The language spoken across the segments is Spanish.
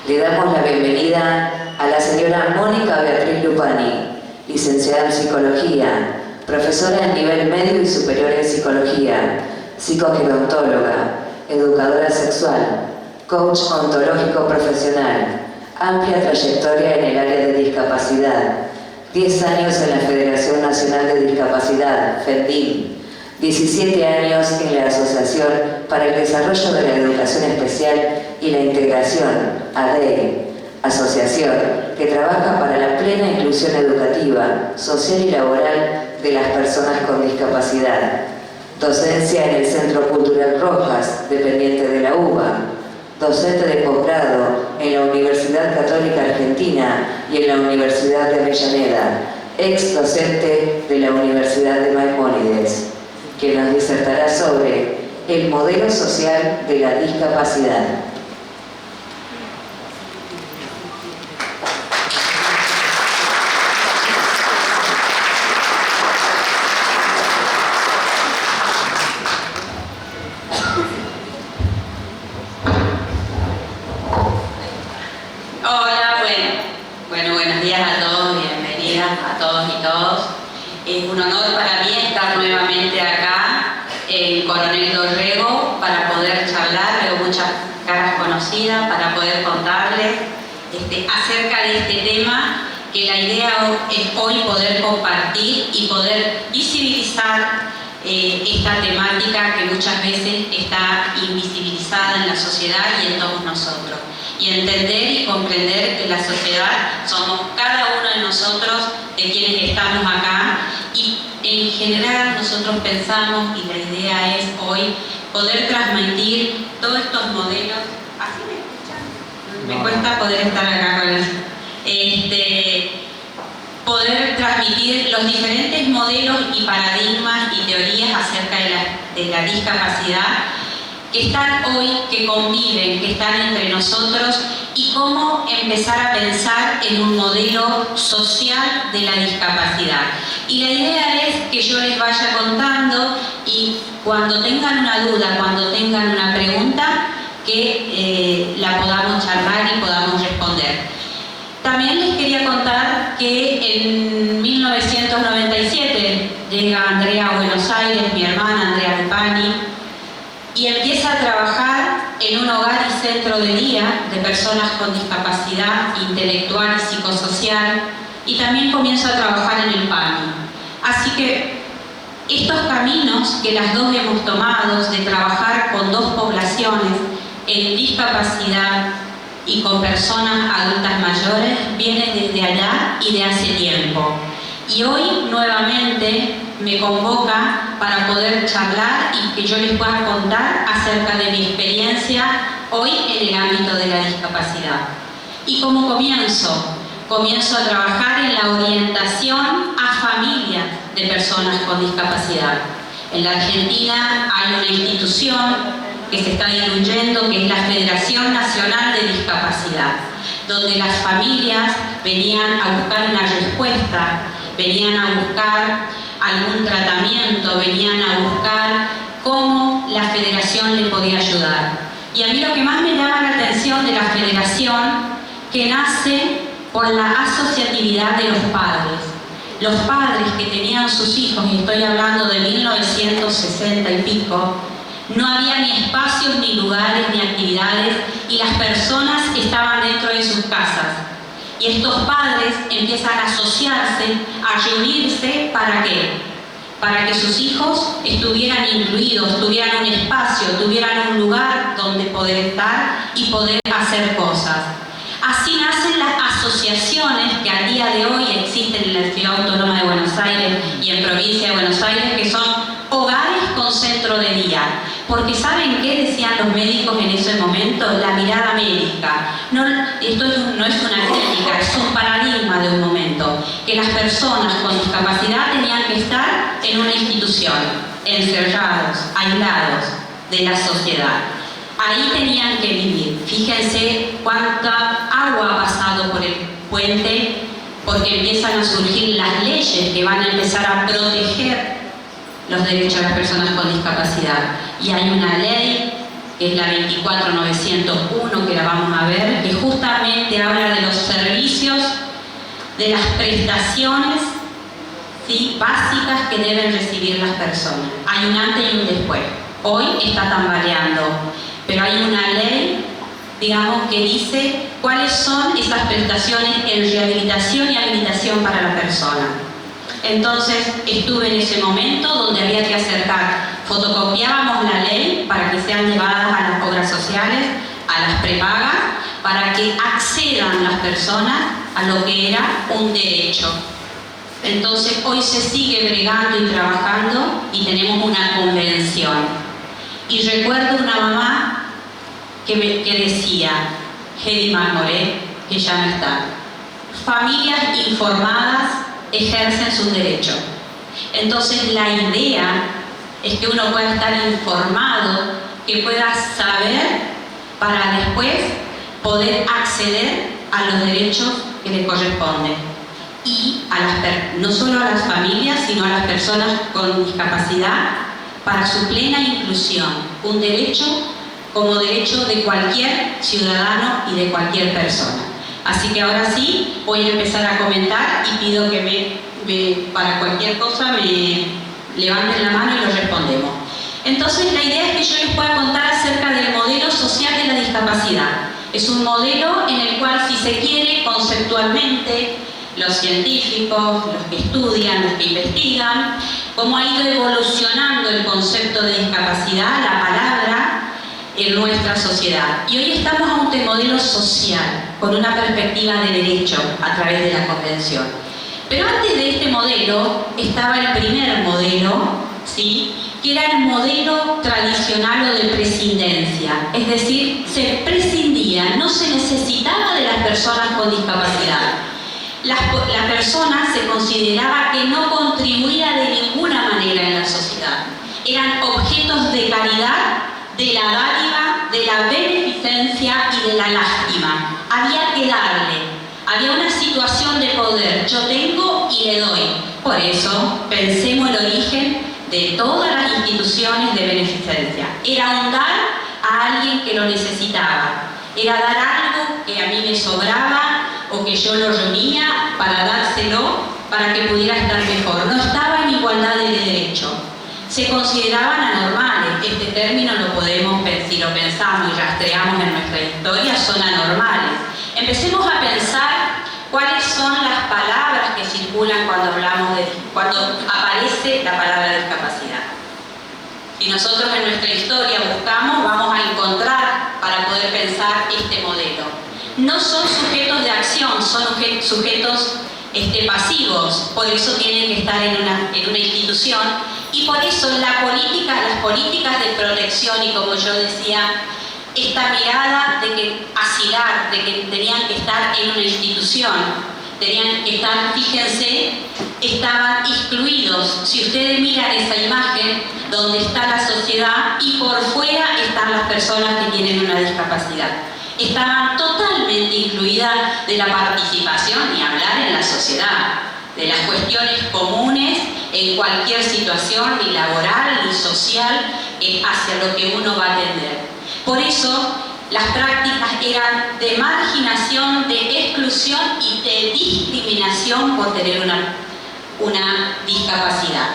Le damos la bienvenida a la señora Mónica Beatriz Lupani, licenciada en Psicología, profesora en nivel medio y superior en Psicología, psicogerontóloga, educadora sexual, coach ontológico profesional, amplia trayectoria en el área de discapacidad, 10 años en la Federación Nacional de Discapacidad, FENDIM, 17 años en la Asociación para el Desarrollo de la Educación Especial y la Integración, ADEI, asociación que trabaja para la plena inclusión educativa, social y laboral de las personas con discapacidad. Docencia en el Centro Cultural Rojas, dependiente de la UBA. Docente de posgrado en la Universidad Católica Argentina y en la Universidad de Avellaneda. Ex docente de la Universidad de Maimónides, que nos disertará sobre el modelo social de la discapacidad. Buenos días a todos, bienvenidas a todos y todos. Es un honor para mí estar nuevamente acá en Coronel Dorrego para poder charlar, veo muchas caras conocidas, para poder contarles acerca de este tema, que la idea es hoy poder compartir y poder visibilizar esta temática que muchas veces está invisibilizada en la sociedad y en todos nosotros. Y entender y comprender que la sociedad somos cada uno de nosotros, de quienes estamos acá, y en general nosotros pensamos, y la idea es hoy poder transmitir todos estos modelos. ¿Así me escuchan? Me cuesta poder estar acá con él. Poder transmitir los diferentes modelos y paradigmas y teorías acerca de la discapacidad que están hoy, que conviven, que están entre nosotros, y cómo empezar a pensar en un modelo social de la discapacidad. Y la idea es que yo les vaya contando, y cuando tengan una duda, cuando tengan una pregunta, que la podamos charlar y podamos responder. También les quería contar que en 1997 llega Andrea a Buenos Aires, mi hermana Andrea Lupani, y empieza a trabajar en un hogar y centro de día de personas con discapacidad intelectual y psicosocial, y también comienza a trabajar en el PAMI. Así que estos caminos que las dos hemos tomado de trabajar con dos poblaciones en discapacidad y con personas adultas mayores vienen desde allá y de hace tiempo. Y hoy nuevamente me convoca para poder charlar y que yo les pueda contar acerca de mi experiencia hoy en el ámbito de la discapacidad. Y como comienzo a trabajar en la orientación a familias de personas con discapacidad. En la Argentina hay una institución que se está diluyendo, que es la Federación Nacional de Discapacidad, donde las familias venían a buscar una respuesta, venían a buscar algún tratamiento, venían a buscar cómo la federación les podía ayudar. Y a mí lo que más me llama la atención de la federación, que nace por la asociatividad de los padres. Los padres que tenían sus hijos, y estoy hablando de 1960 y pico, no había ni espacios, ni lugares, ni actividades, y las personas estaban dentro de sus casas. Y estos padres empiezan a asociarse, a reunirse, ¿para qué? Para que sus hijos estuvieran incluidos, tuvieran un espacio, tuvieran un lugar donde poder estar y poder hacer cosas. Así nacen las asociaciones que al día de hoy existen en la Ciudad Autónoma de Buenos Aires y en Provincia de Buenos Aires, que son hogares con centro de día. Porque ¿saben qué decían los médicos en ese momento? La mirada médica. No, esto no es una crítica, es un paradigma de un momento. Que las personas con discapacidad tenían que estar en una institución, encerrados, aislados de la sociedad. Ahí tenían que vivir. Fíjense cuánta agua ha pasado por el puente, porque empiezan a surgir las leyes que van a empezar a proteger los derechos de las personas con discapacidad. Y hay una ley, que es la 24901, que la vamos a ver, que justamente solamente habla de los servicios, de las prestaciones, ¿sí?, básicas que deben recibir las personas. Hay un antes y un después. Hoy está tambaleando, pero hay una ley, digamos, que dice cuáles son esas prestaciones en rehabilitación y habilitación para la persona. Entonces estuve en ese momento donde había que acercar, fotocopiábamos la ley para que sean llevadas a las obras sociales, a las prepagas, para que accedan las personas a lo que era un derecho. Entonces hoy se sigue bregando y trabajando y tenemos una convención. Y recuerdo una mamá que decía, Hedy Marmoré, que ya no está: familias informadas ejercen sus derechos. Entonces la idea es que uno pueda estar informado, que pueda saber para después poder acceder a los derechos que le corresponden. Y no solo a las familias, sino a las personas con discapacidad, para su plena inclusión. Un derecho como derecho de cualquier ciudadano y de cualquier persona. Así que ahora sí, voy a empezar a comentar y pido que para cualquier cosa me levanten la mano y lo respondemos. Entonces la idea es que yo les pueda contar acerca del modelo social de la discapacidad. Es un modelo en el cual, si se quiere, conceptualmente, los científicos, los que estudian, los que investigan, cómo ha ido evolucionando el concepto de discapacidad, la palabra, en nuestra sociedad. Y hoy estamos ante un modelo social, con una perspectiva de derecho a través de la Convención. Pero antes de este modelo estaba el primer modelo, ¿sí?, que era el modelo tradicional o de prescindencia. Es decir, se prescindía, no se necesitaba de las personas con discapacidad. La persona se consideraba que no contribuía de ninguna manera en la sociedad. Eran objetos de caridad, de la dádiva, de la beneficencia y de la lástima. Había que darle. Había una situación de poder. Yo tengo y le doy. Por eso, pensemos el origen de todas las instituciones de beneficencia. Era un dar a alguien que lo necesitaba. Era dar algo que a mí me sobraba o que yo lo reunía para dárselo para que pudiera estar mejor. No estaba en igualdad de derecho. Se consideraban anormales. Este término lo podemos, si lo pensamos y rastreamos en nuestra historia, son anormales. Empecemos a pensar cuáles son las palabras que circulan cuando aparece la palabra discapacidad. Si nosotros en nuestra historia buscamos, vamos a encontrar para poder pensar este modelo. No son sujetos de acción, son sujetos pasivos, por eso tienen que estar en una institución, y por eso las políticas de protección, y como yo decía, esta mirada de que asilar, de que tenían que estar en una institución, tenían que estar, fíjense, estaban excluidos. Si ustedes miran esa imagen donde está la sociedad y por fuera están las personas que tienen una discapacidad, estaban totalmente incluidas de la participación, ni hablar en la sociedad, de las cuestiones comunes en cualquier situación, ni laboral ni social, hacia lo que uno va a atender. Por eso las prácticas eran de marginación, de exclusión y de discriminación por tener una discapacidad.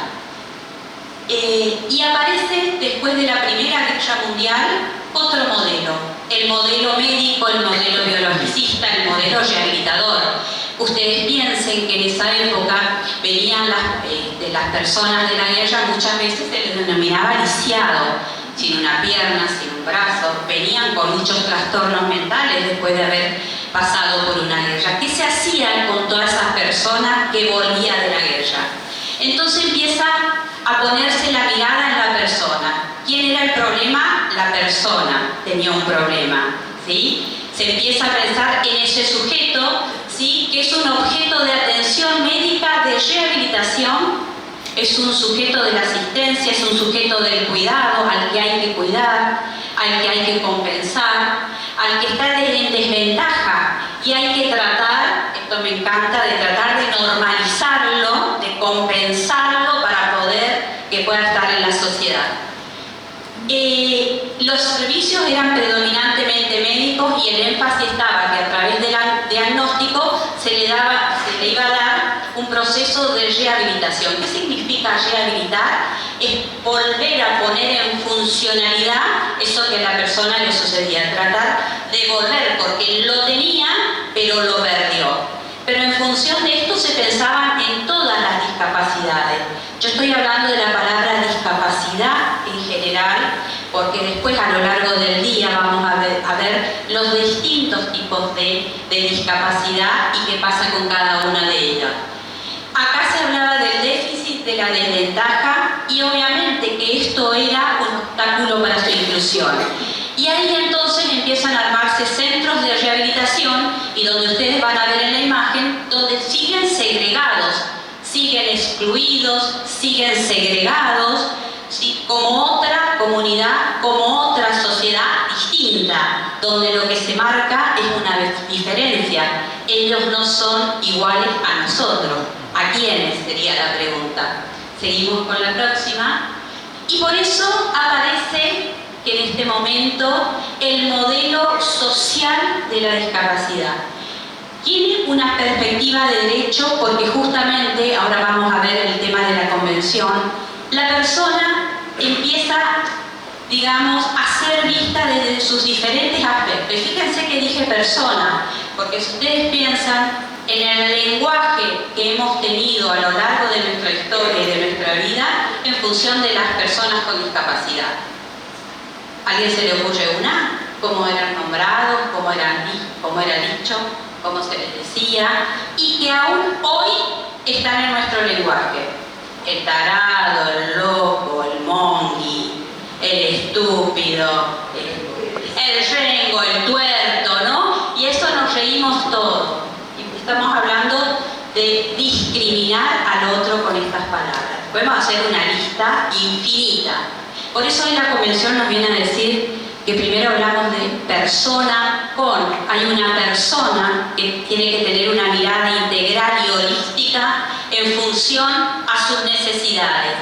Y aparece después de la Primera Guerra Mundial otro modelo, el modelo médico, el modelo biologicista, el modelo rehabilitador. Ustedes piensen que en esa época venían las personas de la guerra, muchas veces se les denominaba lisiado, sin una pierna, sin un brazo, venían con muchos trastornos mentales después de haber pasado por una guerra. ¿Qué se hacía con todas esas personas que volvían de la guerra? Entonces empieza a ponerse la mirada en la persona. ¿Quién era el problema? La persona tenía un problema, ¿sí? Se empieza a pensar en ese sujeto, ¿sí?, que es un objeto de atención médica, de rehabilitación. Es un sujeto de la asistencia, es un sujeto del cuidado, al que hay que cuidar, al que hay que compensar, al que está en desventaja y hay que tratar, esto me encanta, de tratar de normalizarlo, de compensarlo para poder que pueda estar en la sociedad. Los servicios eran predominantemente médicos y el énfasis estaba que a través de la se le iba a dar un proceso de rehabilitación. ¿Qué significa rehabilitar? Es volver a poner en funcionalidad eso que a la persona le sucedía, tratar de volver, porque lo tenía, pero lo perdió. Pero en función de esto se pensaban en todas las discapacidades. Yo estoy hablando de la palabra discapacidad en general, porque después a lo largo del día vamos a ver los distintos tipos de discapacidad y qué pasa con cada una de ellas. Acá se hablaba del déficit, de la desventaja, y obviamente que esto era un obstáculo para su inclusión. Y ahí entonces empiezan a armarse centros de rehabilitación, y donde ustedes van a ver en la imagen, donde siguen segregados, siguen excluidos, siguen segregados, ¿sí? Como otra comunidad, como otra sociedad distinta, donde lo que se marca es una diferencia. Ellos no son iguales a nosotros. ¿A quiénes? Sería la pregunta. Seguimos con la próxima. Y por eso aparece que en este momento el modelo social de la discapacidad tiene una perspectiva de derecho, porque justamente, ahora vamos a ver el tema de la convención, la persona empieza, digamos, a ser vista desde sus diferentes aspectos. Y fíjense que dije persona, porque si ustedes piensan en el lenguaje que hemos tenido a lo largo de nuestra historia y de nuestra vida en función de las personas con discapacidad. ¿A alguien se le ocurre una? ¿Cómo eran nombrados? ¿Cómo era dicho? ¿Cómo se les decía? Y que aún hoy están en nuestro lenguaje. El tarado, el loco, el mongi, el estúpido, el rengo, el tuerto, ¿no? Y eso nos reímos todos. Y estamos hablando de discriminar al otro con estas palabras. Podemos hacer una lista infinita. Por eso en la convención nos viene a decir que primero hablamos de persona con. Hay una persona que tiene que tener una mirada integral y holística en función a sus necesidades.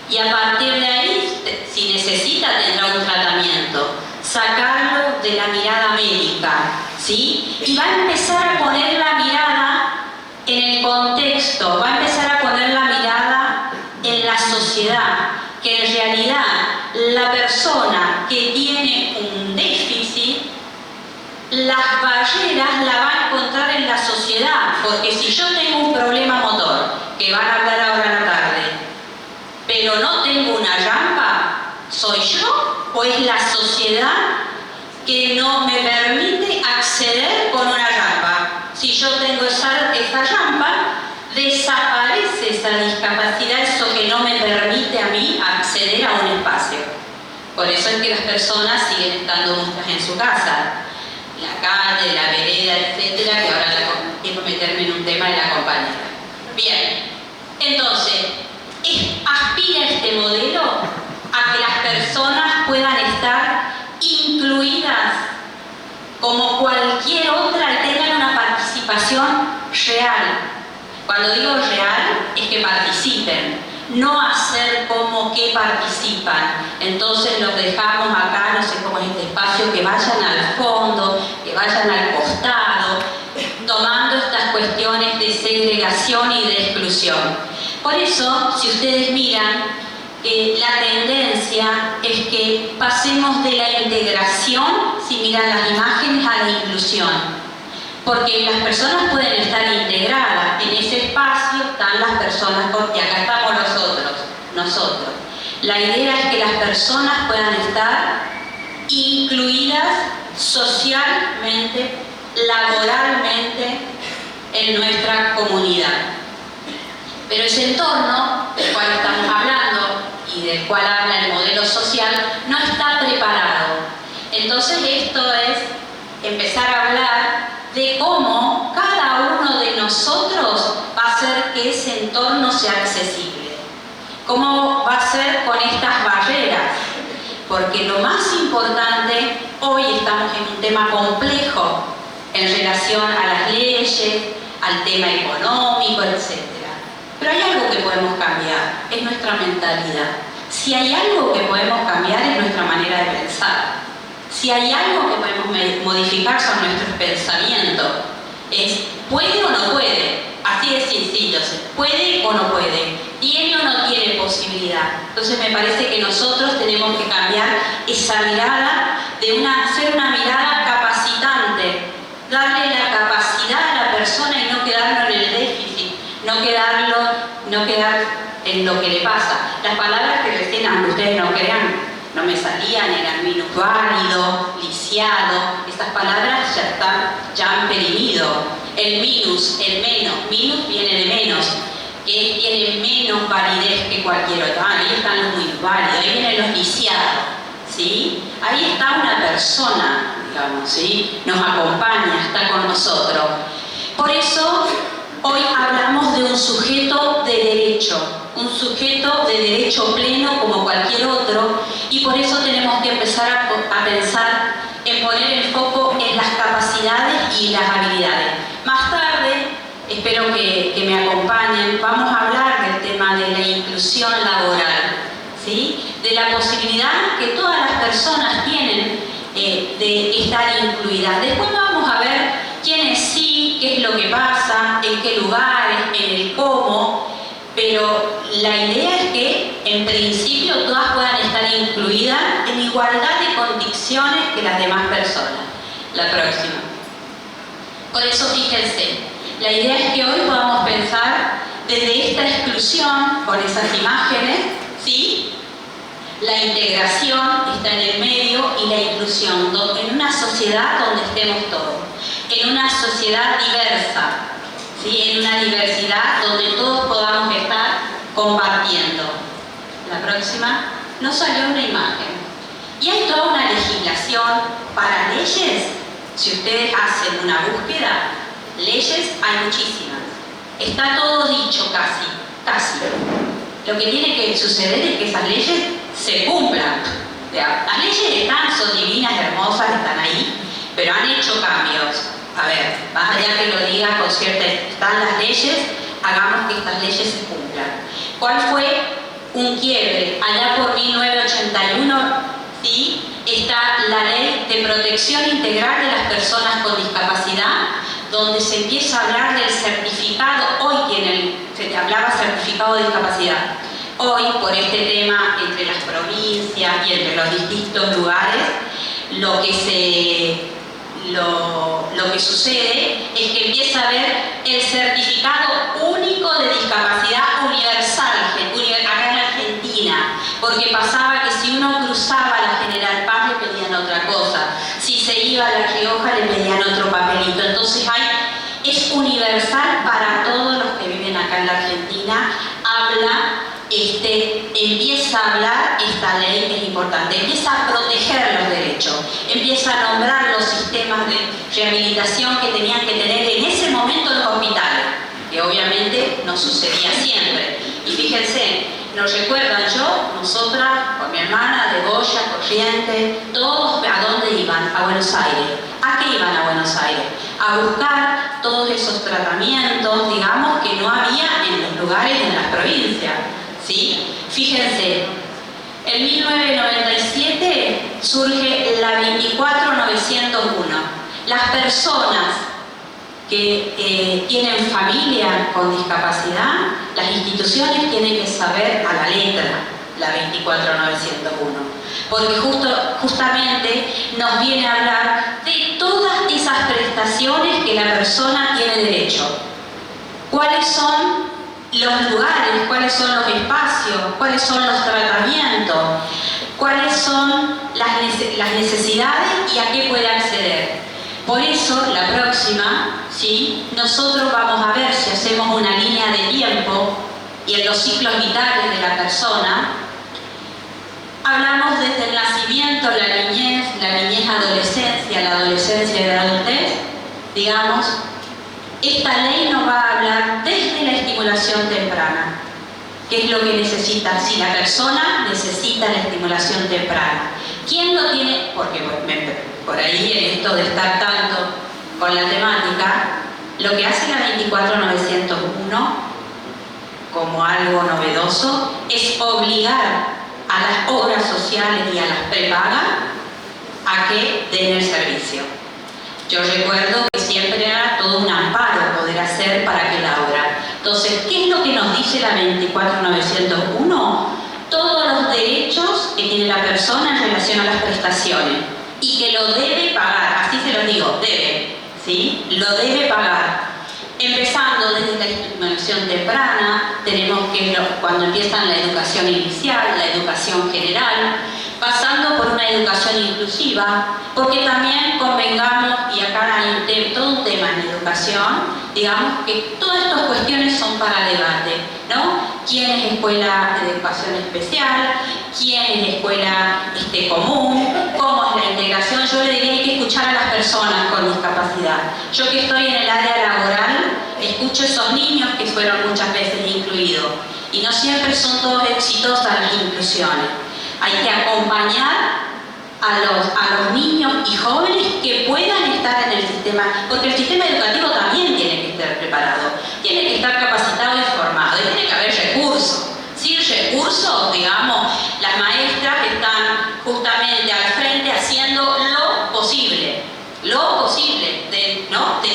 Y a partir de ahí, si necesita, tendrá un tratamiento. Sacarlo de la mirada médica, ¿sí? Y va a empezar a poner la mirada en el contexto, va a empezar a poner la mirada en la sociedad, que en realidad la persona que tiene un déficit, las barreras la va a encontrar en la sociedad, porque si yo tengo un problema motor, que van a hablar ahora en la tarde, pero no tengo una rampa, ¿soy yo o es la sociedad que no me permite acceder con una rampa? Si yo tengo esa rampa, desaparece esa discapacidad, eso que no me permite a mí acceder a un espacio. Por eso es que las personas siguen estando muchas en su casa, la calle, la vereda, etcétera, que ahora quiero meterme en un tema de la compañera. Bien, entonces, aspira este modelo a que las personas puedan estar incluidas como cualquier otra, tengan una participación real. Cuando digo real, es que participen, no hacer como que participan. Entonces los dejamos acá, no sé cómo es este espacio, que vayan al fondo, que vayan al costado, tomando estas cuestiones de segregación y de exclusión. Por eso, si ustedes miran, la tendencia es que pasemos de la integración, si miran las imágenes, a la inclusión. Porque las personas pueden estar integradas, en ese espacio están las personas, y acá estamos nosotros. La idea es que las personas puedan estar incluidas socialmente, laboralmente en nuestra comunidad. Pero ese entorno del cual estamos hablando y del cual habla el modelo social no está preparado. Entonces esto es empezar a hablar de cómo cada uno de nosotros va a hacer que ese entorno sea accesible. ¿Cómo va a ser con estas barreras? Porque lo más importante, hoy estamos en un tema complejo en relación a las leyes, al tema económico, etc. Pero hay algo que podemos cambiar, es nuestra mentalidad. Si hay algo que podemos cambiar es nuestra manera de pensar. Si hay algo que podemos modificar son nuestros pensamientos. Es ¿puede o no puede? Así de sencillo, ¿puede o no puede? ¿Tiene o no tiene posibilidad? Entonces me parece que nosotros tenemos que cambiar esa mirada de ser una mirada capacitante, darle la capacidad a la persona y no quedarnos en el déficit, no quedar en lo que le pasa. Las palabras que recién, aunque ustedes no crean, no me salían, eran minusválido, lisiado, estas palabras ya han perimido. El minus, el menos, minus viene de menos, que tiene menos validez que cualquier otro. Ahí están los minusválidos, ahí vienen los lisiados, ¿sí? Ahí está una persona, digamos, ¿sí? Nos acompaña, está con nosotros. Por eso hoy hablamos de un sujeto de derecho, un sujeto de derecho pleno como cualquier otro, y por eso tenemos que empezar a pensar en poner el foco en las capacidades y las habilidades. Más tarde, espero que me acompañen, vamos a hablar del tema de la inclusión laboral, ¿sí? De la posibilidad que todas las personas tienen de estar incluidas. Después vamos a ver quiénes sí, qué es lo que pasa, en qué lugares, en el cómo, pero la idea es que en principio todas puedan estar incluidas en igualdad de condiciones que las demás personas. La próxima. Por eso fíjense, la idea es que hoy podamos pensar desde esta exclusión, con esas imágenes, ¿sí? La integración está en el medio y la inclusión, en una sociedad donde estemos todos, en una sociedad diversa, ¿sí? En una diversidad donde todos podamos estar compartiendo. La próxima, nos salió una imagen. Y hay toda una legislación para leyes. Si ustedes hacen una búsqueda, leyes hay muchísimas. Está todo dicho casi. Lo que tiene que suceder es que esas leyes se cumplan. Las leyes están, son divinas, hermosas, están ahí, pero han hecho cambios. A ver, más allá que lo diga con cierta... Están las leyes, hagamos que estas leyes se cumplan. ¿Cuál fue un quiebre? Allá por 1981, ¿sí? Está la Ley de Protección Integral de las Personas con Discapacidad, donde se empieza a hablar del certificado. Hoy se hablaba certificado de discapacidad. Hoy, por este tema entre las provincias y entre los distintos lugares, lo que sucede es que empieza a haber el certificado único de discapacidad universal acá en Argentina, porque pasaba que si uno cruzaba la General Paz le pedían otra cosa, si se iba a La Rioja le pedían otro papelito. Entonces es universal para todos los que viven acá en la Argentina. Empieza a hablar esta ley que es importante, empieza a proteger los derechos, empieza a nombrar los sistemas de rehabilitación que tenían que tener en ese momento los hospitales, que obviamente no sucedía siempre. Y fíjense, nos recuerdan nosotras, con mi hermana, de Goya, Corrientes, todos, ¿a dónde iban? A Buenos Aires. ¿A qué iban a Buenos Aires? A buscar todos esos tratamientos, digamos, que no había en los lugares de las provincias, ¿sí? Fíjense, en 1997 surge la 24901. Las personas que tienen familia con discapacidad, las instituciones tienen que saber a la letra la 24901, porque justamente nos viene a hablar de todas esas prestaciones que la persona tiene derecho. ¿Cuáles son los lugares? ¿Cuáles son los espacios? ¿Cuáles son los tratamientos? ¿Cuáles son las necesidades y a qué puede acceder? Por eso, la próxima, ¿sí? Nosotros vamos a ver si hacemos una línea de tiempo y en los ciclos vitales de la persona, hablamos desde el nacimiento, la niñez adolescencia, la adolescencia y la adultez, digamos. Esta ley nos va a hablar desde la estimulación temprana. ¿Qué es lo que necesita? Si la persona necesita la estimulación temprana. ¿Quién lo tiene? Porque por ahí en esto de estar tanto con la temática, lo que hace la 24901 como algo novedoso es obligar a las obras sociales y a las prepagas a que den el servicio. Yo recuerdo que siempre era todo un amparo poder hacer para aquel obra. Entonces, ¿qué es lo que nos dice la 24901? Todos los derechos que tiene la persona en relación a las prestaciones y que lo debe pagar, así se los digo, debe, ¿sí? Lo debe pagar. Empezando desde la estimulación temprana, tenemos que cuando empiezan la educación inicial, la educación general, pasando por una educación inclusiva, porque también convengamos, y acá hay todo un tema en educación, digamos que todas estas cuestiones son para debate, ¿no? ¿Quién es escuela de educación especial? ¿Quién es escuela común? ¿Cómo es la integración? Yo le diría que hay que escuchar a las personas con discapacidad. Yo que estoy en el área laboral, escucho a esos niños que fueron muchas veces incluidos, y no siempre son todos exitosas las inclusiones. Hay que acompañar a los niños y jóvenes que puedan estar en el sistema, porque el sistema educativo también tiene que estar preparado, tiene que estar capacitado y formado, y tiene que haber recursos. Sin recursos, digamos, las maestras están justamente al frente haciendo lo posible de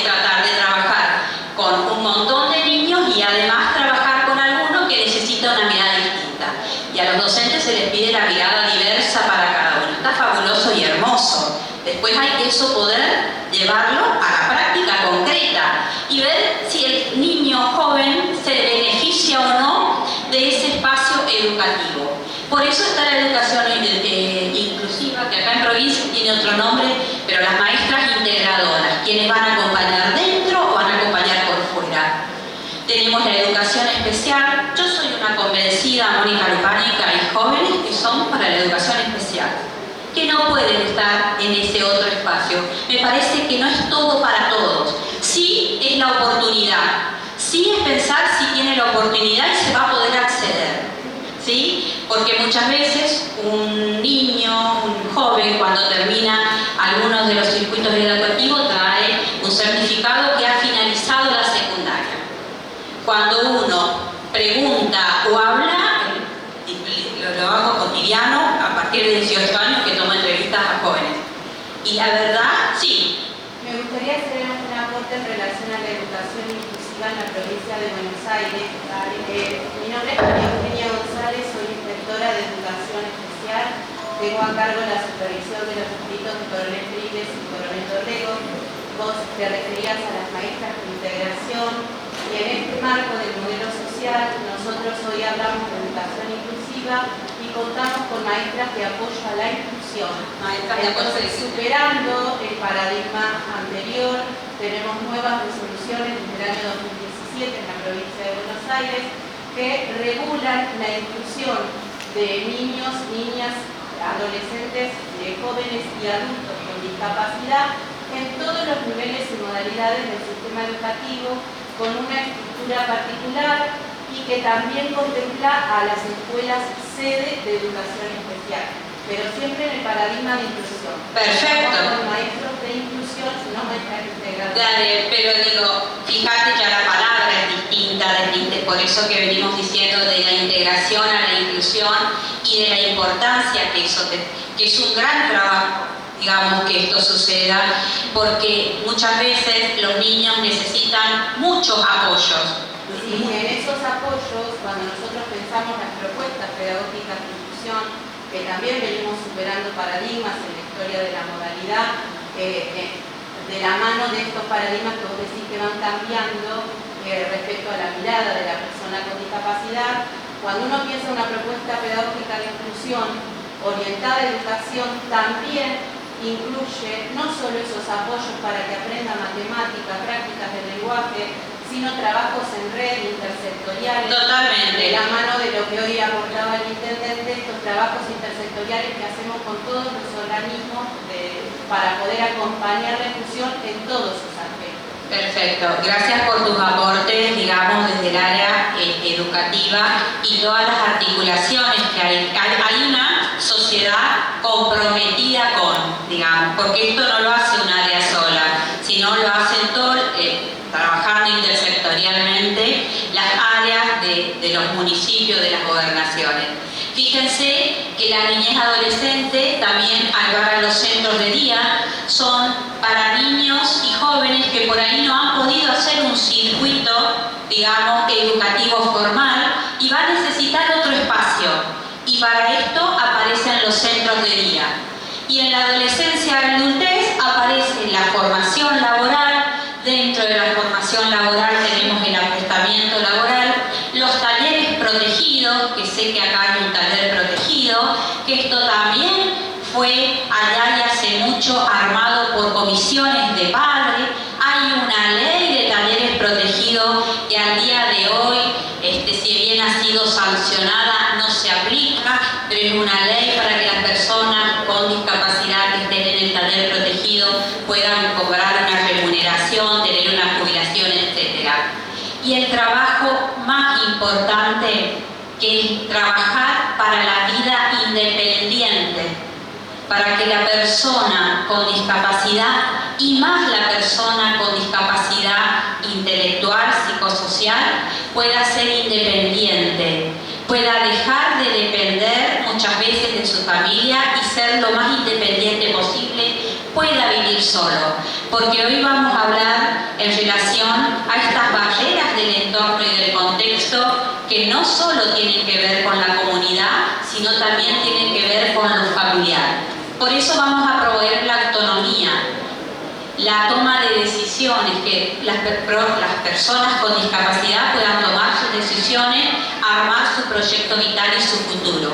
tratar de trabajar con un montón de niños y además trabajar con alguno que necesita una mirada distinta. Y a los docentes se les pide la mirada diversa para cada uno. Está fabuloso y hermoso. Después hay que eso poder llevarlo a la práctica concreta y ver si el niño joven se beneficia o no de ese espacio educativo. Por eso está la educación inclusiva, que acá en provincia tiene otro nombre, pero las maestras integradoras, quienes van a acompañar dentro o van a acompañar por fuera. Tenemos la educación especial. Yo soy una convencida, Mónica Lupánica, y jóvenes que son para la educación especial, que no pueden estar en ese otro espacio. Me parece que no es todo para todos. Sí es la oportunidad, sí es pensar si tiene la oportunidad y se va a poder acceder, ¿sí? Porque muchas veces un niño, un joven, cuando termina algunos de los circuitos educativos, trae un certificado que ha finalizado la secundaria. Cuando uno pregunta o habla, lo hago cotidiano a partir de 18 años que tomo entrevistas a jóvenes. Y la verdad, sí. Me gustaría hacer un aporte en relación a la educación inclusiva en la provincia de Buenos Aires. Mi nombre es María Eugenia González, soy inspectora de educación especial. Tengo a cargo la supervisión de los distritos de Coronel Friles y Coronel Dorrego. Vos te referías a las maestras de integración. Y en este marco del modelo social, nosotros hoy hablamos de educación inclusiva y contamos con maestras de apoyo a la inclusión. Entonces, superando el paradigma anterior, tenemos nuevas resoluciones desde el año 2017 en la provincia de Buenos Aires que regulan la inclusión de niños, niñas, adolescentes, jóvenes y adultos con discapacidad en todos los niveles y modalidades del sistema educativo, con una estructura particular y que también contempla a las escuelas sede de educación especial, pero siempre en el paradigma de inclusión. Perfecto. Con maestros de inclusión, no maestras integradas. Dale, pero digo, fíjate ya la palabra es distinta, por eso que venimos diciendo de la integración a la inclusión y de la importancia que es un gran trabajo, digamos, que esto suceda, porque muchas veces los niños necesitan muchos apoyos. Sí, en esos apoyos, cuando nosotros pensamos las propuestas pedagógicas de inclusión, que también venimos superando paradigmas en la historia de la modalidad, de la mano de estos paradigmas que vos decís que van cambiando respecto a la mirada de la persona con discapacidad, cuando uno piensa una propuesta pedagógica de inclusión orientada a educación, también incluye no solo esos apoyos para que aprenda matemática, prácticas de lenguaje, sino trabajos en red, intersectoriales. Totalmente. De la mano de lo que hoy aportaba el intendente, estos trabajos intersectoriales que hacemos con todos los organismos para poder acompañar la inclusión en todos sus aspectos. Perfecto, gracias por tus aportes, digamos, desde el área educativa y todas las articulaciones que hay. Hay una sociedad comprometida con, digamos, porque esto no lo hace un área sola, sino lo hacen todos, trabajando intersectorialmente, las áreas de los municipios, de las gobernaciones. Fíjense que la niñez adolescente también agarra los centros de día, son para niños educativo formal y va a necesitar otro espacio. Y para esto aparecen los centros de día. Y en la adolescencia y adultez aparece la formación laboral. Dentro de la formación laboral tenemos el aprestamiento laboral, los talleres protegidos, que sé que acá hay un taller protegido, que esto también fue allá y hace mucho armado por comisiones de padres. Hay una ley de talleres protegidos que al día de hoy, si bien ha sido sancionada, no se aplica, pero es una ley para que las personas con discapacidad que estén en el taller protegido puedan cobrar una remuneración, tener una jubilación, etc. Y el trabajo más importante, que es trabajar para la vida independiente, para que la persona con discapacidad, y más la persona con discapacidad intelectual, psicosocial, pueda ser independiente, pueda dejar de depender muchas veces de su familia y ser lo más independiente posible, pueda vivir solo. Porque hoy vamos a hablar en relación a estas barreras del entorno y del contexto que no solo tienen que ver con la comunidad, sino también tienen que ver con lo familiar. Por eso vamos a promover la autonomía, la toma de decisiones, que las personas con discapacidad puedan tomar sus decisiones, armar su proyecto vital y su futuro,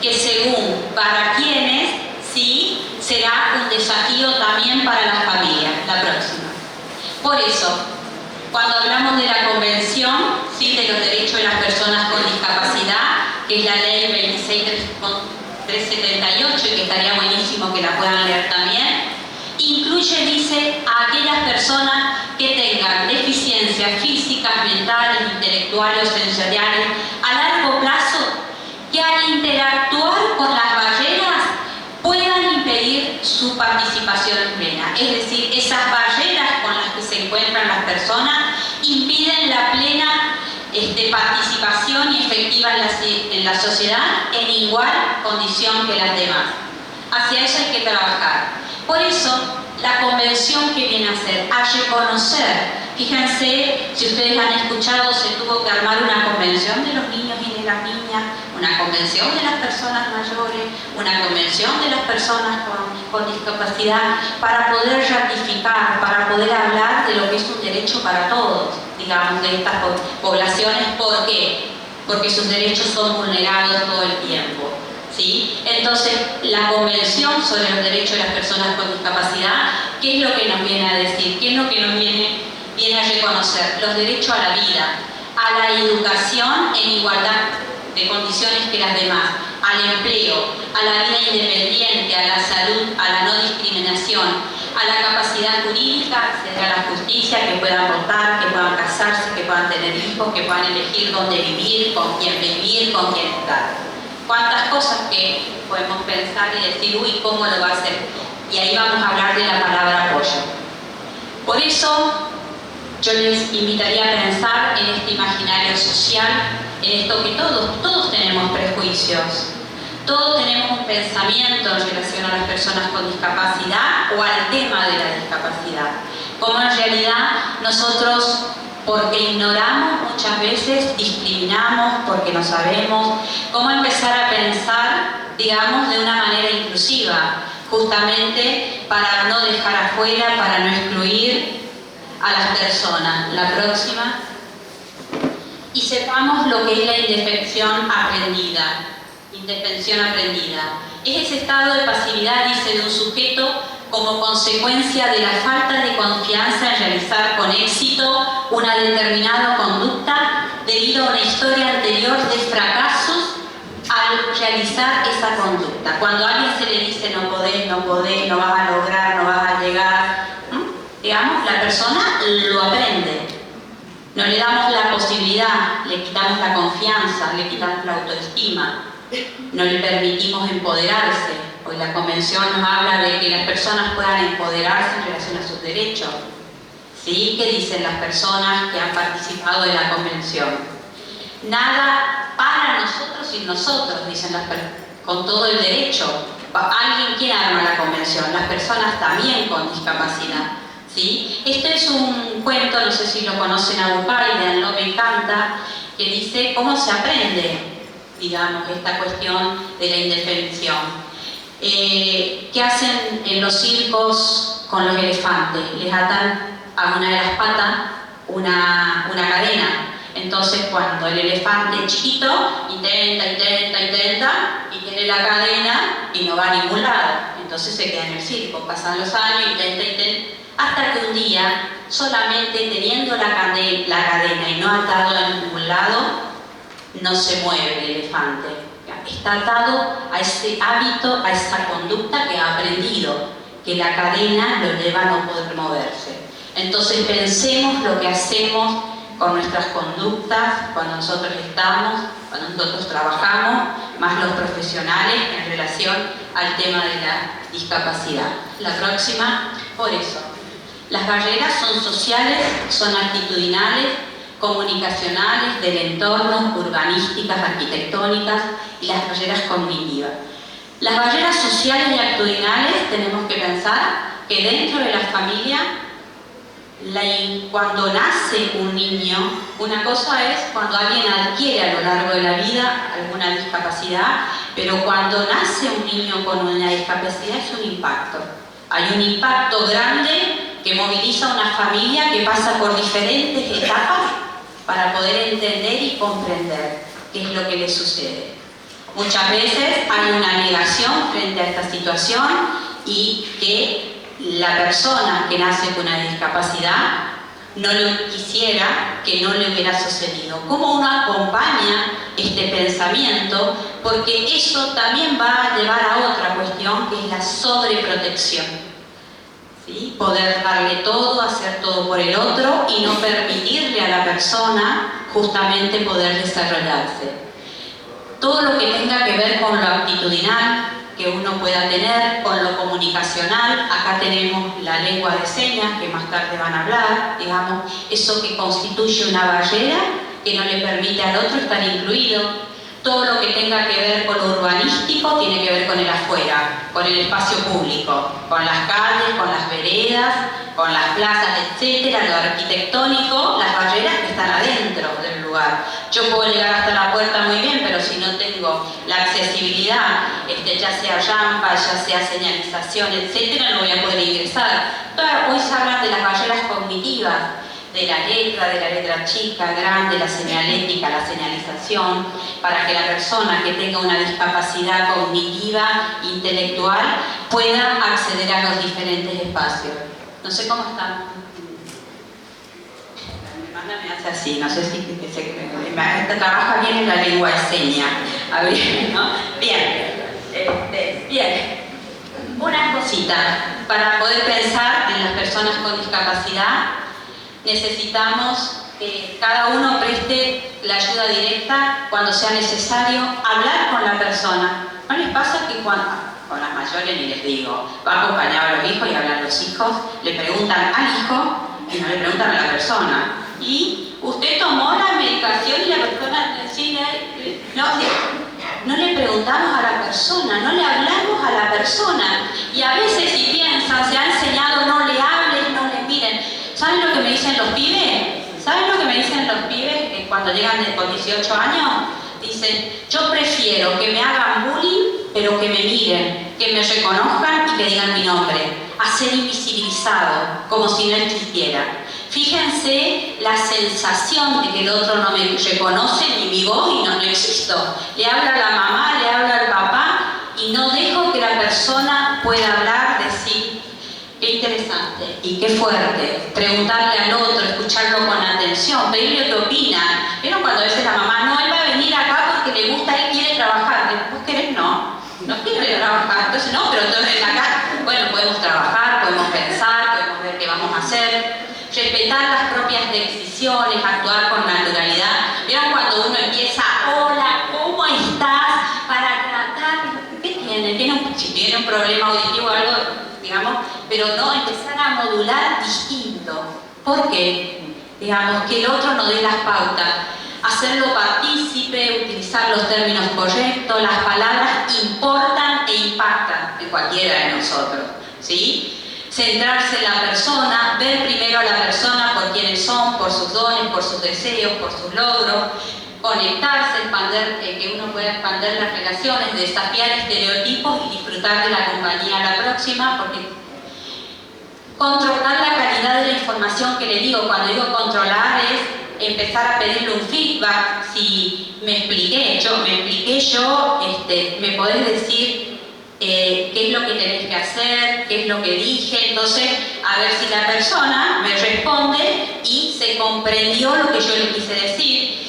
que según para quienes, sí, será un desafío también para las familias, la próxima. Por eso, cuando hablamos de la Convención, sí, de los derechos de las personas con discapacidad, que es la ley 26378, y que estaría buenísimo que la puedan leer también, incluye, dice, a aquellas personas que tengan deficiencias físicas, mentales, intelectuales o sensoriales a largo plazo, que al interactuar con las barreras puedan impedir su participación plena. Es decir, esas barreras con las que se encuentran las personas impiden la plena participación y efectiva en la sociedad en igual condición que las demás. Hacia eso hay que trabajar. Por eso, la convención que viene a hacer, a reconocer, fíjense, si ustedes han escuchado, se tuvo que armar una convención de los niños y de las niñas, una convención de las personas mayores, una convención de las personas con discapacidad, para poder ratificar, para poder hablar de lo que es un derecho para todos, digamos, de estas poblaciones. ¿Por qué? Porque sus derechos son vulnerados todo el tiempo. ¿Sí? Entonces, la Convención sobre los Derechos de las Personas con Discapacidad, ¿qué es lo que nos viene a decir? ¿Qué es lo que nos viene a reconocer? Los derechos a la vida, a la educación en igualdad de condiciones que las demás, al empleo, a la vida independiente, a la salud, a la no discriminación, a la capacidad jurídica, acceder a la justicia, que puedan votar, que puedan casarse, que puedan tener hijos, que puedan elegir dónde vivir, con quién estar. Cuántas cosas que podemos pensar y decir, uy, ¿cómo lo va a hacer? Y ahí vamos a hablar de la palabra apoyo. Por eso, yo les invitaría a pensar en este imaginario social, en esto que todos tenemos prejuicios, todos tenemos un pensamiento en relación a las personas con discapacidad o al tema de la discapacidad. Como en realidad nosotros, porque ignoramos muchas veces, discriminamos porque no sabemos cómo empezar a pensar, digamos, de una manera inclusiva, justamente para no dejar afuera, para no excluir a las personas. La próxima. Y sepamos lo que es la indefensión aprendida. Indefensión aprendida. Es ese estado de pasividad, dice, de un sujeto como consecuencia de la falta de confianza en realizar con éxito una determinada conducta debido a una historia anterior de fracasos al realizar esa conducta. Cuando a alguien se le dice no podés, no vas a lograr, no vas a llegar, digamos, la persona lo aprende. No le damos la posibilidad, le quitamos la confianza, le quitamos la autoestima, no le permitimos empoderarse. Hoy la Convención nos habla de que las personas puedan empoderarse en relación a sus derechos. ¿Sí? ¿Qué dicen las personas que han participado de la Convención? Nada para nosotros sin nosotros, dicen las personas, con todo el derecho. ¿Alguien quién arma la Convención? Las personas también con discapacidad. ¿Sí? Este es un cuento, no sé si lo conocen, a Bucaille, no me encanta, que dice cómo se aprende, digamos, esta cuestión de la indefensión. ¿Qué hacen en los circos con los elefantes? Les atan a una de las patas una cadena. Entonces, cuando el elefante chiquito intenta y tiene la cadena y no va a ningún lado, entonces se queda en el circo. Pasan los años, intenta, hasta que un día, solamente teniendo la cadena y no atado a ningún lado, no se mueve el elefante. Está atado a ese hábito, a esa conducta que ha aprendido, que la cadena lo lleva a no poder moverse. Entonces pensemos lo que hacemos con nuestras conductas cuando nosotros estamos, cuando nosotros trabajamos, más los profesionales en relación al tema de la discapacidad. La próxima, por eso. Las barreras son sociales, son actitudinales, comunicacionales, del entorno, urbanísticas, arquitectónicas y las barreras cognitivas. Las barreras sociales y actitudinales tenemos que pensar que dentro de la familia, cuando nace un niño, una cosa es cuando alguien adquiere a lo largo de la vida alguna discapacidad, pero cuando nace un niño con una discapacidad es un impacto. Hay un impacto grande que moviliza a una familia que pasa por diferentes etapas para poder entender y comprender qué es lo que le sucede. Muchas veces hay una negación frente a esta situación y que la persona que nace con una discapacidad no lo quisiera que no le hubiera sucedido. ¿Cómo uno acompaña este pensamiento? Porque eso también va a llevar a otra cuestión que es la sobreprotección. ¿Sí? Poder darle todo, hacer todo por el otro y no permitirle a la persona justamente poder desarrollarse. Todo lo que tenga que ver con lo actitudinal que uno pueda tener, con lo comunicacional, acá tenemos la lengua de señas que más tarde van a hablar, digamos, eso que constituye una barrera que no le permite al otro estar incluido. Todo lo que tenga que ver con lo urbanístico tiene que ver con el afuera, con el espacio público, con las calles, con las veredas, con las plazas, etcétera, lo arquitectónico, las barreras que están adentro del lugar. Yo puedo llegar hasta la puerta muy bien, pero si no tengo la accesibilidad, ya sea rampa, ya sea señalización, etcétera, no voy a poder ingresar. Hoy se habla de las barreras cognitivas, de la letra chica, grande, la señalética, la señalización, para que la persona que tenga una discapacidad cognitiva, intelectual, pueda acceder a los diferentes espacios. No sé cómo están. Mi hermana me hace así, no sé si trabaja bien en la lengua de señas. A ver, ¿no? Bien. Bien. Una cosita, para poder pensar en las personas con discapacidad, necesitamos que cada uno preste la ayuda directa cuando sea necesario, hablar con la persona. ¿No les pasa que cuando, con las mayores ni les digo, va acompañado a los hijos y hablan los hijos, le preguntan al hijo y no le preguntan a la persona? ¿Y usted tomó la medicación y la persona decide? No le preguntamos a la persona, no le hablamos a la persona. Y a veces si piensan, se ha enseñado no le hables, no le miren. ¿Saben lo que me dicen los pibes? ¿Saben lo que me dicen los pibes que cuando llegan con 18 años? Dicen, yo prefiero que me hagan bullying, pero que me miren, que me reconozcan y que digan mi nombre, a ser invisibilizado, como si no existiera. Fíjense la sensación de que el otro no me reconoce ni mi voz y no existo. Le habla a la mamá, le habla al papá y no dejo que la persona pueda hablar, decir, qué interesante y qué fuerte, preguntarle al otro, escucharlo con atención, pedirle qué opina. ¿Vieron cuando a veces la mamá, no, él va a venir acá porque le gusta, él quiere trabajar? ¿Vos querés? No quiere trabajar. Entonces no, pero entonces acá, bueno, podemos trabajar, podemos pensar, podemos ver qué vamos a hacer, respetar las propias decisiones, actuar con naturalidad. ¿Vieron cuando uno empieza, hola, ¿cómo estás? Para tratar, ¿qué tiene? Si tiene un problema auditivo o algo, digamos, pero no empezar a modular distinto. ¿Por qué? Digamos, que el otro no dé las pautas, hacerlo partícipe, utilizar los términos correctos, las palabras importan e impactan en cualquiera de nosotros, ¿sí? Centrarse en la persona, ver primero a la persona por quienes son, por sus dones, por sus deseos, por sus logros, conectarse, expander, que uno pueda expander las relaciones, desafiar estereotipos y disfrutar de la compañía a la próxima, porque controlar la calidad de la información que le digo, cuando digo controlar es empezar a pedirle un feedback. Si me expliqué yo, me podés decir qué es lo que tenés que hacer, qué es lo que dije, entonces a ver si la persona me responde y se comprendió lo que yo le quise decir.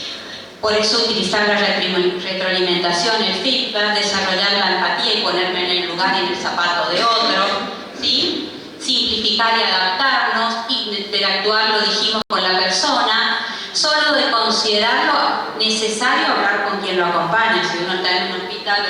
Por eso utilizar la retroalimentación, el feedback, desarrollar la empatía y ponerme en el lugar y en el zapato de otro, ¿sí? Simplificar y adaptarnos, interactuar, lo dijimos, con la persona, solo de considerarlo necesario hablar con quien lo acompaña. Si uno está en un hospital,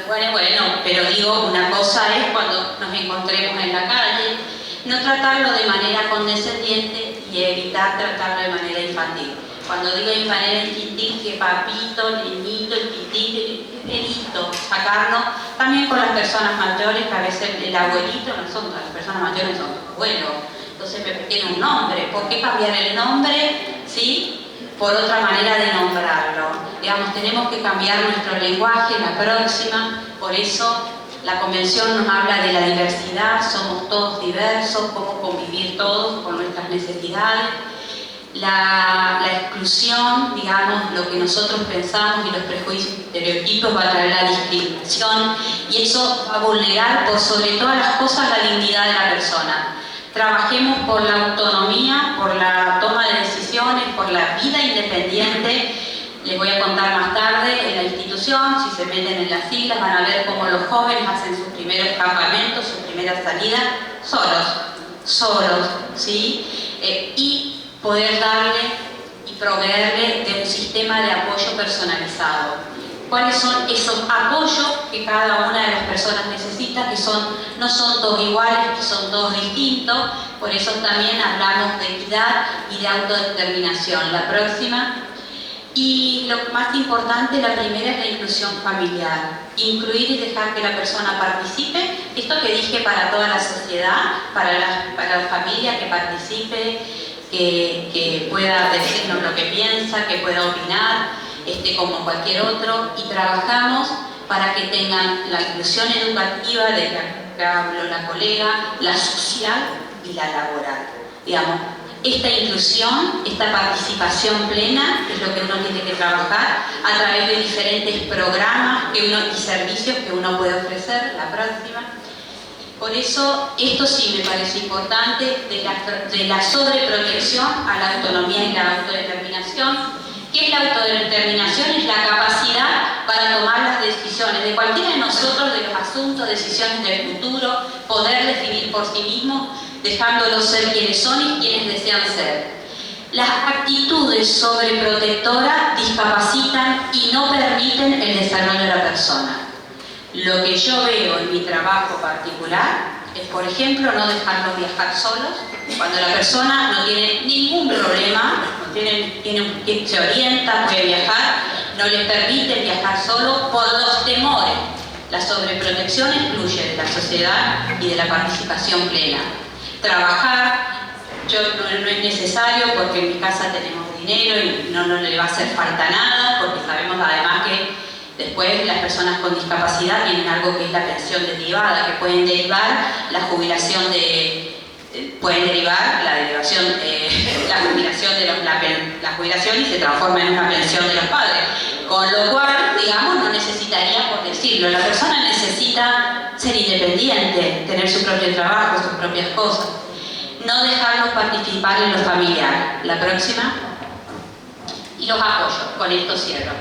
bueno, pero digo, una cosa es cuando nos encontremos en la calle, no tratarlo de manera condescendiente y evitar tratarlo de manera infantil. Cuando digo de manera infantil, que papito, niñito, chiquitito, sacarnos, también con las personas mayores, que a veces el abuelito no son, las personas mayores son abuelos, entonces tiene un nombre. ¿Por qué cambiar el nombre? ¿Sí? Por otra manera de nombrarlo. Digamos, tenemos que cambiar nuestro lenguaje, la próxima, por eso la Convención nos habla de la diversidad, somos todos diversos, cómo convivir todos con nuestras necesidades. La exclusión, digamos, lo que nosotros pensamos y los prejuicios y estereotipos va a traer la discriminación y eso va a vulnerar por sobre todas las cosas la dignidad de la persona. Trabajemos por la autonomía, por la toma de decisiones, por la vida independiente. Les voy a contar más tarde en la institución, si se meten en las siglas van a ver cómo los jóvenes hacen sus primeros campamentos, sus primeras salidas solos, ¿sí? Y poder darle y proveerle de un sistema de apoyo personalizado. ¿Cuáles son esos apoyos que cada una de las personas necesita? Que no son todos iguales, que son todos distintos, por eso también hablamos de equidad y de autodeterminación. La próxima. Y lo más importante, la primera, es la inclusión familiar. Incluir y dejar que la persona participe. Esto que dije para toda la sociedad, para la familia, que participe, que pueda decirnos lo que piensa, que pueda opinar, como cualquier otro, y trabajamos para que tengan la inclusión educativa de que habló la colega, la social y la laboral. Digamos, esta inclusión, esta participación plena, es lo que uno tiene que trabajar a través de diferentes programas y servicios que uno puede ofrecer. La próxima. Por eso, esto sí me parece importante, de la sobreprotección a la autonomía y la autodeterminación. ¿Qué es la autodeterminación? Es la capacidad para tomar las decisiones de cualquiera de nosotros, de los asuntos, decisiones del futuro, poder definir por sí mismo, dejándolos ser quienes son y quienes desean ser. Las actitudes sobreprotectoras discapacitan y no permiten el desarrollo de la persona. Lo que yo veo en mi trabajo particular es, por ejemplo, no dejarlos viajar solos, cuando la persona no tiene ningún problema, se orienta, puede viajar, no les permiten viajar solo por los temores. La sobreprotección excluye de la sociedad y de la participación plena. Trabajar, no es necesario porque en mi casa tenemos dinero y no le va a hacer falta nada, porque sabemos además que después las personas con discapacidad tienen algo que es la pensión derivada, que pueden derivar la jubilación la jubilación y se transforma en una pensión de los padres. Con lo cual, digamos, no necesitaría, por decirlo, la persona necesita ser independiente, tener su propio trabajo, sus propias cosas. No dejarlos participar en lo familiar. La próxima. Y los apoyos, con esto cierro.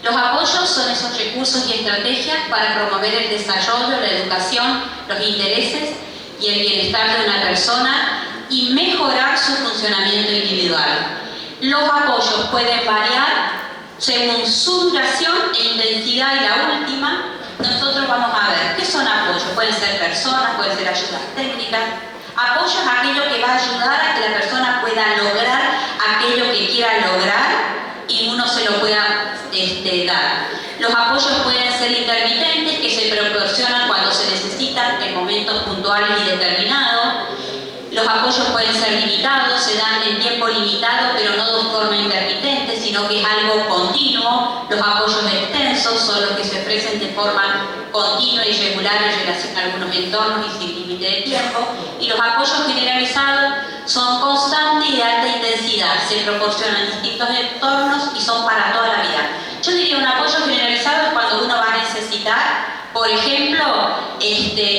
Los apoyos son esos recursos y estrategias para promover el desarrollo, la educación, los intereses y el bienestar de una persona y mejorar su funcionamiento individual. Los apoyos pueden variar según su duración e intensidad, y la última, nosotros vamos a ver qué son apoyos. Pueden ser personas, pueden ser ayudas técnicas. Apoyo es aquello que va a ayudar a que la persona pueda lograr aquello que quiera lograr y uno se lo pueda dar. Los apoyos pueden ser intermitentes, que se proporcionan cuando se necesitan en momentos puntuales y determinados. Los apoyos pueden ser limitados, se dan en tiempo limitado, pero no de forma intermitente, sino que es algo continuo. Los apoyos extensos son los que se ofrecen de forma continua y regular en relación a algunos entornos y sin límite de tiempo. Y los apoyos generalizados son constantes y de alta intensidad, se proporcionan en distintos entornos y son para toda la vida. Yo diría un apoyo generalizado es cuando uno va a necesitar, por ejemplo,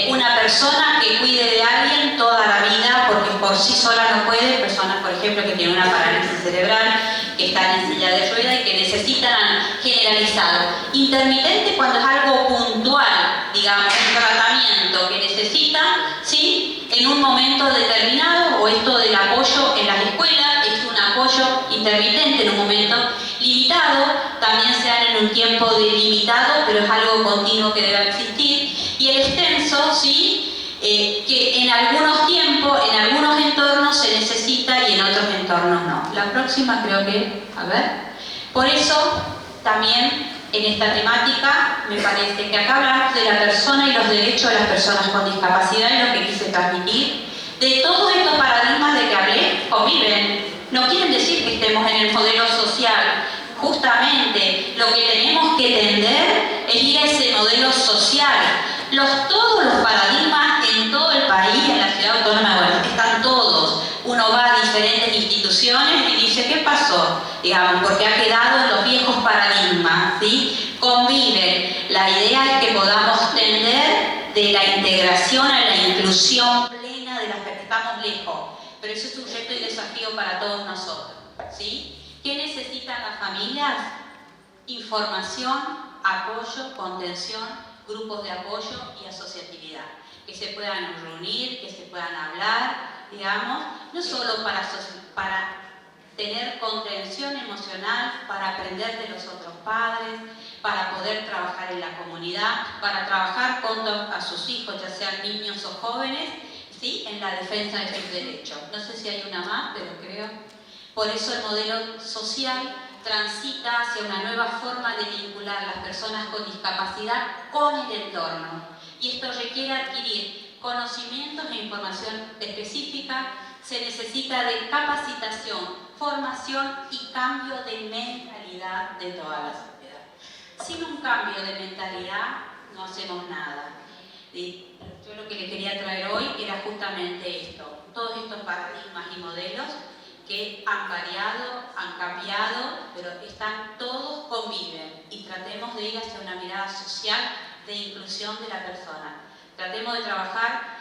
una persona que cuide de alguien toda la vida porque por sí sola no puede, personas por ejemplo que tienen una parálisis cerebral, que están en silla de rueda y que necesitan generalizado. Intermitente cuando es algo puntual, digamos, un tratamiento que necesitan, ¿sí?, en un momento determinado, o esto del apoyo en las escuelas es un apoyo intermitente en un momento limitado, también se dan en un tiempo delimitado, pero es algo continuo que debe existir. Y el extenso, ¿sí?, que en algunos tiempos, en algunos entornos se necesita y en otros entornos no. La próxima creo que, a ver, por eso también en esta temática me parece que acá hablamos de la persona y los derechos de las personas con discapacidad y lo que quise transmitir. De todos estos paradigmas de que hablé, conviven. No quieren decir que estemos en el modelo social. Justamente lo que tenemos que tender es ir a ese modelo social. Todos los paradigmas en todo el país, en la ciudad autónoma, bueno, están todos. Uno va a diferentes instituciones y dice, ¿qué pasó? Digamos, porque ha quedado en los viejos paradigmas, ¿sí? Conviven. La idea es que podamos tender de la integración a la inclusión plena de las que estamos lejos. Pero eso es un reto y desafío para todos nosotros, ¿sí? ¿Qué necesitan las familias? Información, apoyo, contención, grupos de apoyo y asociatividad. Que se puedan reunir, que se puedan hablar, digamos, no solo para tener contención emocional, para aprender de los otros padres, para poder trabajar en la comunidad, para trabajar con a sus hijos, ya sean niños o jóvenes, ¿sí?, en la defensa de sus derechos. No sé si hay una más, pero creo. Por eso el modelo social transita hacia una nueva forma de vincular a las personas con discapacidad con el entorno. Y esto requiere adquirir conocimientos e información específica, se necesita de capacitación, formación y cambio de mentalidad de toda la sociedad. Sin un cambio de mentalidad no hacemos nada. Yo lo que le quería traer hoy era justamente esto, todos estos paradigmas y modelos que han variado, han cambiado, pero están todos, conviven, y tratemos de ir hacia una mirada social de inclusión de la persona. Tratemos de trabajar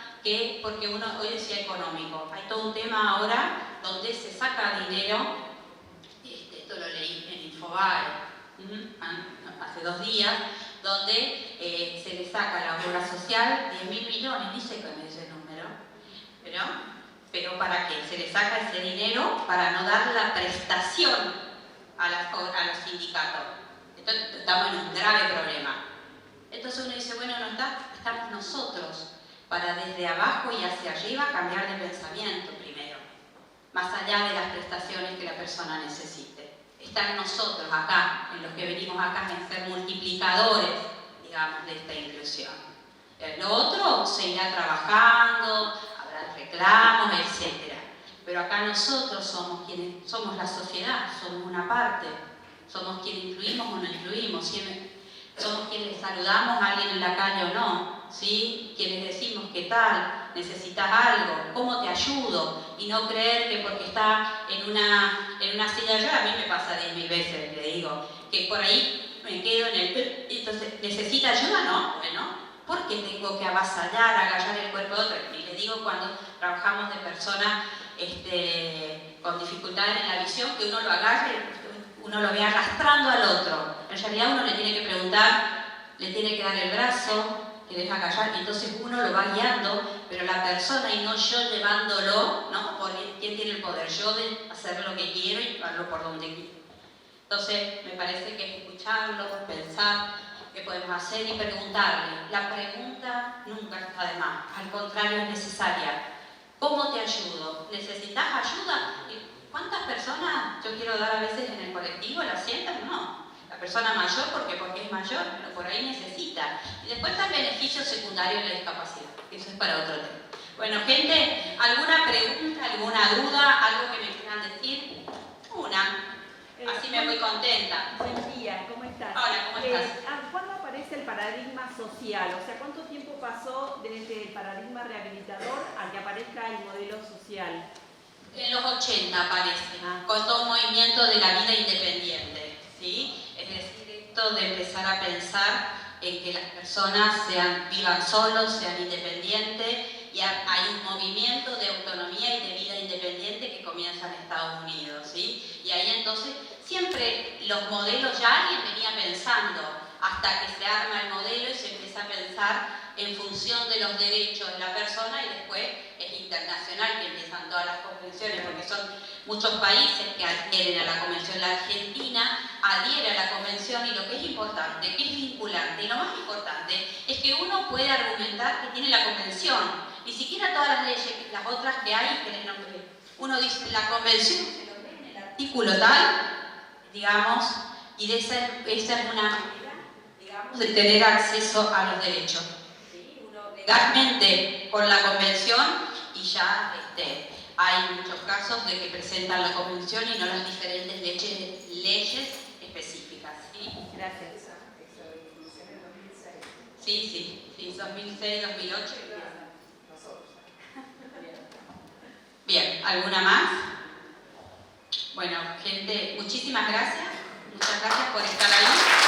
porque uno hoy decía económico, hay todo un tema ahora donde se saca dinero, esto lo leí en Infobae hace 2 días, donde se le saca a la obra social 10.000 millones, ni sé cómo es ese número, pero ¿para qué? Se le saca ese dinero para no dar la prestación a los sindicatos. Entonces, estamos en un grave problema. Entonces uno dice, bueno, estamos nosotros para desde abajo y hacia arriba cambiar de pensamiento primero, más allá de las prestaciones que la persona necesite. Están nosotros acá, en los que venimos acá en ser multiplicadores, digamos, de esta inclusión. Lo otro se irá trabajando, habrá reclamos, etc. Pero acá nosotros somos quienes, somos la sociedad, somos una parte, somos quienes incluimos o no incluimos, somos quienes saludamos a alguien en la calle o no, ¿sí? Quienes decimos qué tal, necesitas algo, cómo te ayudo, y no creer que porque está en una silla de ruedas, a mí me pasa 10.000 veces, le digo, que por ahí me quedo en el... Entonces, ¿necesita ayuda? No, bueno, ¿por qué tengo que avasallar, agallar el cuerpo de otro? Y les digo cuando trabajamos de personas con dificultades en la visión, que uno lo agarre, uno lo ve arrastrando al otro. En realidad uno le tiene que preguntar, le tiene que dar el brazo, que deja callar, y entonces uno lo va guiando, pero la persona y no yo llevándolo, ¿no? Porque ¿quién tiene el poder? Yo de hacer lo que quiero y llevarlo por donde quiero. Entonces me parece que es escucharlo, pensar qué podemos hacer y preguntarle. La pregunta nunca está de más, al contrario es necesaria. ¿Cómo te ayudo? ¿Necesitas ayuda? ¿Cuántas personas yo quiero dar a veces en el colectivo la sientan? No. La persona mayor porque es mayor, pero por ahí necesita. Y después está el beneficio secundario de la discapacidad, que eso es para otro tema. Bueno, gente, ¿alguna pregunta, alguna duda, algo que me quieran decir? Una. Así me voy contenta. Buen día, ¿cómo estás? Hola, ¿cómo estás? ¿Cuándo aparece el paradigma social? O sea, ¿cuánto tiempo pasó desde el paradigma rehabilitador a que aparezca el modelo social? En los 80 aparece, con todo un movimiento de la vida independiente, ¿sí? Es decir, esto de empezar a pensar en que las personas vivan solos, sean independientes, y hay un movimiento de autonomía y de vida independiente que comienza en Estados Unidos, ¿sí? Y ahí entonces siempre los modelos ya alguien venía pensando, hasta que se arma el modelo y se empieza a pensar en función de los derechos de la persona, y después es internacional que empiezan todas las convenciones, porque son muchos países que adhieren a la convención. La Argentina adhiere a la convención, y lo que es importante, que es vinculante, y lo más importante es que uno puede argumentar que tiene la convención. Ni siquiera todas las leyes, las otras que hay, uno dice la convención, se lo lee en el artículo tal, digamos, y de esa es una manera, digamos, de tener acceso a los derechos. ¿Sí? Uno legalmente con la convención, y ya hay muchos casos de que presentan la convención y no las diferentes leyes específicas. ¿Sí? Gracias. Sí, 2006, 2008. Bien, ¿alguna más? Bueno, gente, muchísimas gracias. Muchas gracias por estar ahí.